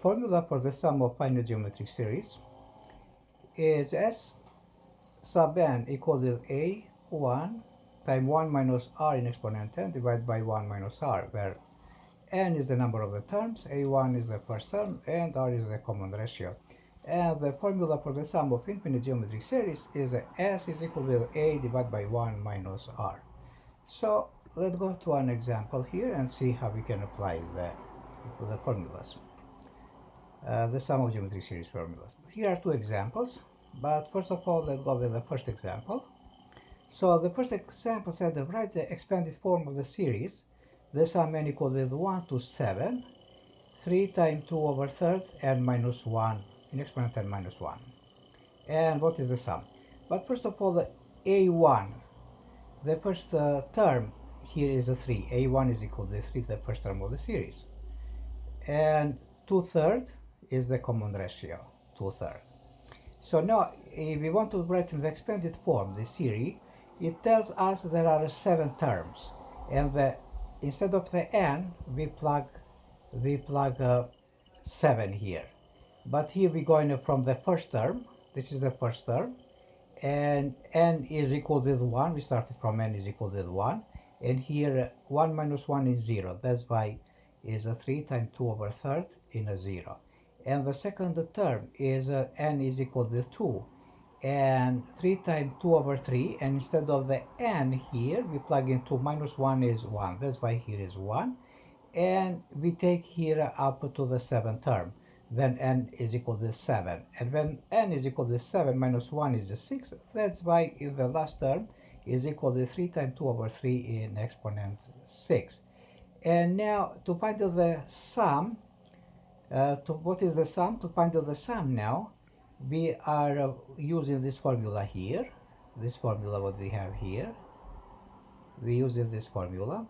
formula for the sum of finite geometric series is S sub n equal with A1 times 1 minus r in exponent n divided by 1 minus r, where n is the number of the terms, A1 is the first term, and r is the common ratio. And the formula for the sum of infinite geometric series is S is equal with A divided by 1 minus r. So let's go to an example here and see how we can apply the formulas. The sum of geometric series formulas. Here are two examples, but first of all, let's go with the first example. So the first example said that write the expanded form of the series, the sum n equal with 1 to 7, 3 times 2 over third n minus 1 in exponent n minus 1. And what is the sum? But first of all, the a1, the first term here is a 3. a1 is equal to 3, the first term of the series. And 2/3 is the common ratio, 2/3. So now, if we want to write in the expanded form the series, it tells us there are 7 terms, and instead of the n, we plug 7 here. But here we're going from the first term. This is the first term, and n is equal with 1. We started from n is equal with 1, and here 1 minus 1 is 0. That's why is a 3 times 2 over third in a 0. And the second term is n is equal with 2, and 3 times 2 over 3, and instead of the n here we plug in 2 minus 1 is 1. That's why here is 1, and we take here up to the 7th term when n is equal to 7, and when n is equal to 7 minus 1 is 6. That's why in the last term is equal to 3 times 2 over 3 in exponent 6. And now to find the sum, what is the sum? To find the sum now, we are using this formula here, this formula what we have here. We're using this formula,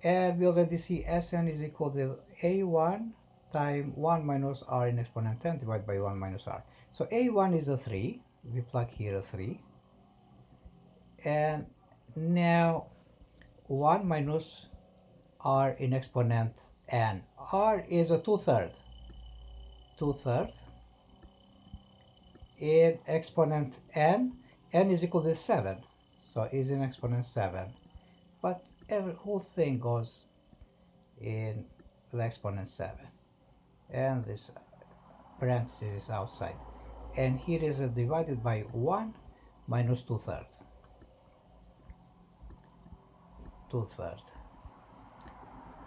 and we already see Sn is equal with a1 times 1 minus r in exponent n divided by 1 minus r. So a1 is a 3, we plug here a 3, and now 1 minus r in exponent n. R is a 2/3. 2/3 in exponent n. N is equal to 7, so is in exponent 7. But every whole thing goes in the exponent 7, and this parenthesis is outside. And here is divided by 1 minus 2/3. 2/3.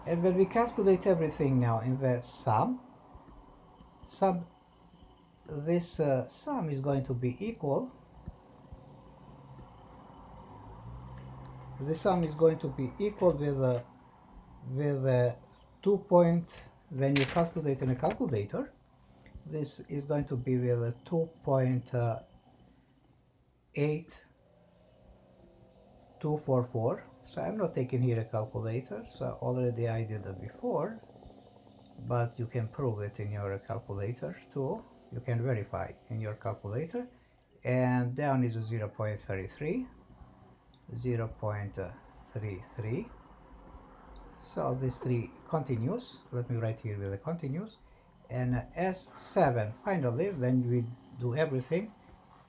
And when we calculate everything now in the sum, this sum is going to be equal. The sum is going to be equal with 2 point. When you calculate in a calculator, this is going to be with 2.8244. So I'm not taking here a calculator, so already I did it before, but you can prove it in your calculator too. You can verify in your calculator. And down is a 0.33, 0.33. So this 3 continues. Let me write here with the continues. And S7 finally, when we do everything,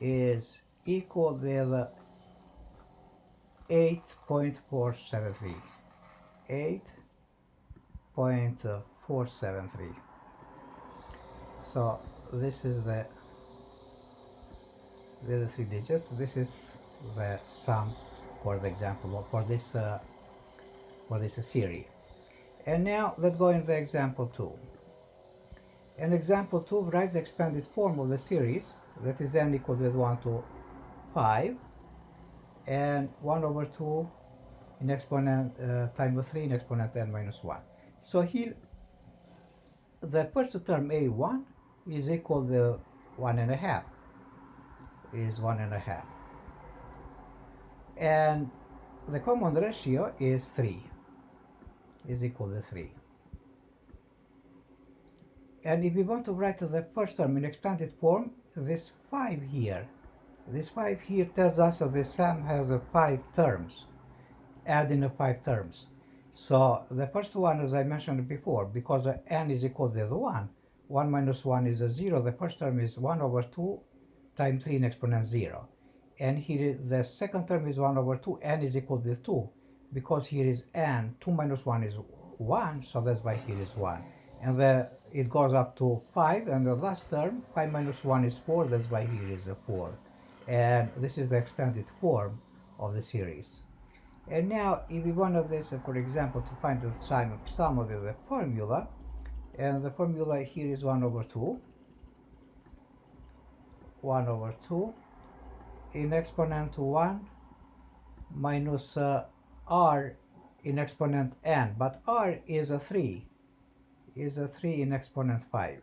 is equal with 8.473. 8.473. So this is with the 3 digits. This is the sum for the example for this series. And now let's go into the example 2. In example 2, write the expanded form of the series, that is n equal with 1 to 5, and 1 over 2 in exponent times 3 in exponent n minus 1. So here, the first term a1 is equal to 1.5, is 1.5. And the common ratio is 3, is equal to 3. And if we want to write the first term in expanded form, this 5 here tells us that the sum has 5 terms, add in 5 terms. So the first one, as I mentioned before, because n is equal with 1 minus 1 is a 0. The first term is 1 over 2 times 3 in exponent 0. And here the second term is 1 over 2, n is equal with 2. Because here is n, 2 minus 1 is 1, so that's why here is 1. And it goes up to 5, and the last term, 5 minus 1 is 4, that's why here is a 4. And this is the expanded form of the series. And now, if we wanted this, for example, to find the sum of the formula, and the formula here is 1 over 2, 1 over 2 in exponent 1 minus r in exponent n, but r is a 3, in exponent 5.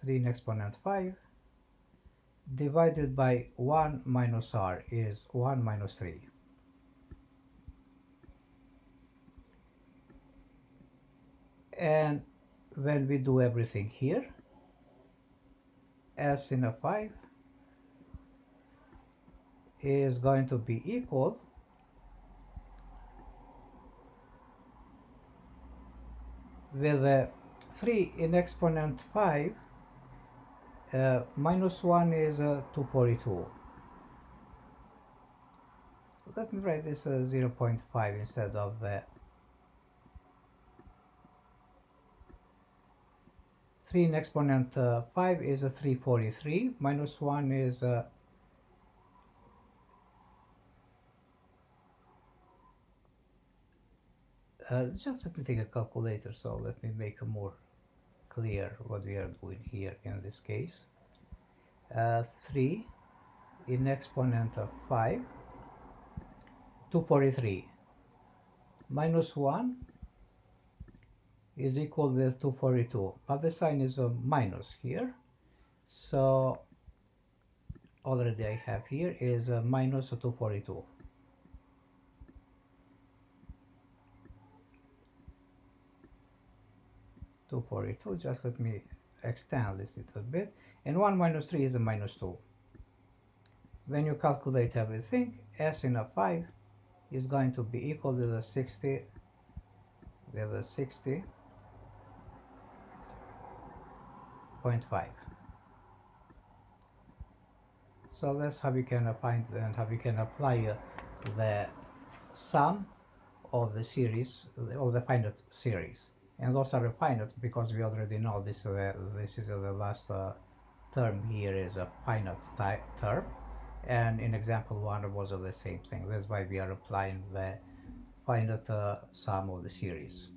3 in exponent 5 divided by 1 minus r is 1 minus 3. And when we do everything here, s in a 5 is going to be equal with 3 in exponent 5 minus 1 is 242. Let me write this 0.5 instead of the 3 in exponent 5 is 343, minus 1 is just let me take a calculator, so let me make it more clear what we are doing here in this case. 3 in exponent of 5, 243, minus 1 is equal with 242, but the sign is a minus here, so already I have here is a minus 242. Just let me extend this a little bit, and 1 minus 3 is a minus 2. When you calculate everything, s in a 5 is going to be equal to the 60, with a 60.5. So that's how we can find and how we can apply the sum of the series, of the finite series. And those are finite because we already know this is the last term here is a finite term, and in example 1 was the same thing. That's why we are applying the finite sum of the series.